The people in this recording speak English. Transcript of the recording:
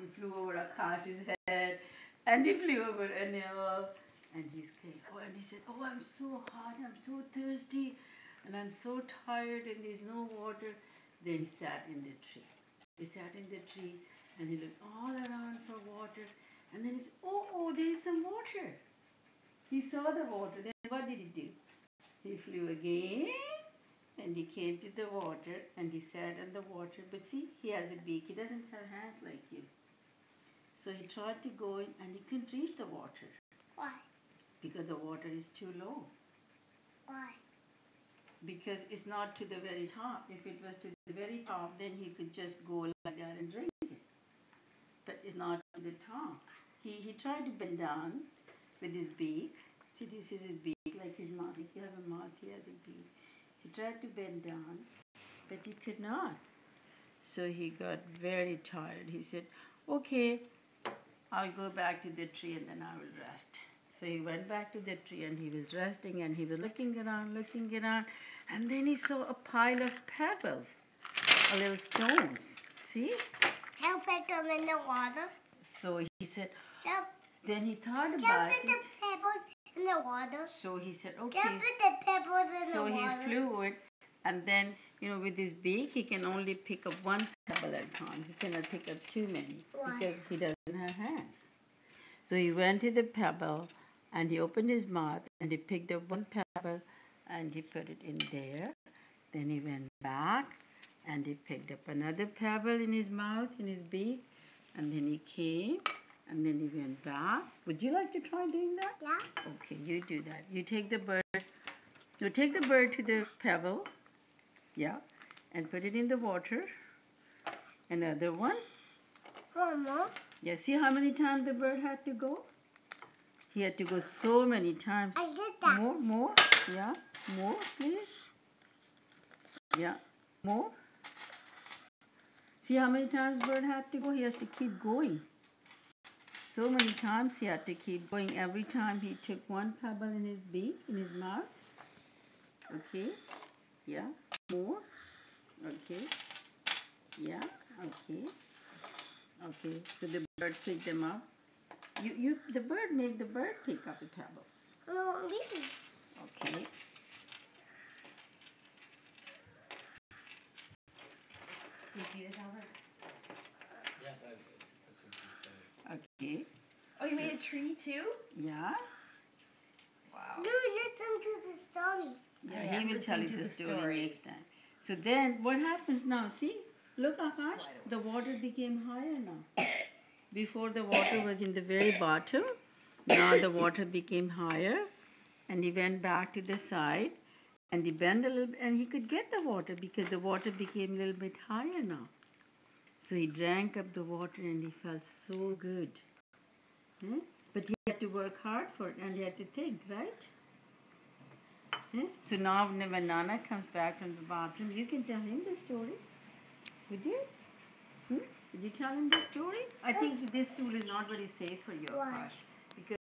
He flew over Akash's head, and he flew over Anil, and he came. Oh, and he said, "Oh, I'm so hot, I'm so thirsty, and I'm so tired, and there's no water." Then he sat in the tree. He sat in the tree, and he looked all around for water, and then he said, "Oh, there's some water." He saw the water. Then what did he do? He flew again, and he came to the water, and he sat on the water. But see, he has a beak. He doesn't have hands like you. So he tried to go in, and he couldn't reach the water. Why? Because the water is too low. Why? Because it's not to the very top. If it was to the very top, then he could just go like that and drink it. But it's not to the top. He tried to bend down with his beak. See, this is his beak, like his mouth. If you have a mouth, he has a beak. He tried to bend down, but he could not. So he got very tired. He said, "Okay, I'll go back to the tree and then I will rest." So he went back to the tree and he was resting and he was looking around, and then he saw a pile of pebbles, little stones. See? Help pick them in the water. So he said, Help. Then he thought about it. Put the pebbles in the water. So he said, "Okay." Put the pebbles in the water. So he flew it, and then, with his beak, he can only pick up one pebble at a time. He cannot pick up too many. Why? Because he doesn't have hands. So he went to the pebble, and he opened his mouth, and he picked up one pebble, and he put it in there. Then he went back, and he picked up another pebble in his mouth, in his beak, and then he came, and then he went back. Would you like to try doing that? Yeah. Okay, you do that. You take the bird. You take the bird to the pebble, yeah, and put it in the water. Another one. Mama. Yeah, see how many times the bird had to go? He had to go so many times. I did that. More, yeah, more, please. Yeah, more. See how many times bird had to go? He has to keep going. So many times he had to keep going. Every time he took one pebble in his beak, in his mouth. Okay, yeah, more. Okay, yeah, okay. Okay, so the bird picked them up. The bird make the bird pick up the pebbles. No, me. Okay. You see this, Albert? Yes, this is Okay. Oh, you made a tree too? Yeah. Wow. No, listen to the story. Yeah, he will tell you the story next time. So then, what happens now? See, look, Akash, the water became higher now. Before the water was in the very bottom. Now the water became higher, and he went back to the side, and he bent a little bit, and he could get the water because the water became a little bit higher now. So he drank up the water, and he felt so good. But he had to work hard for it, and he had to think, right? So now when Nana comes back from the bathroom, you can tell him the story. Would you? Would you tell him the story? I think this stool is not very safe for you, Akash.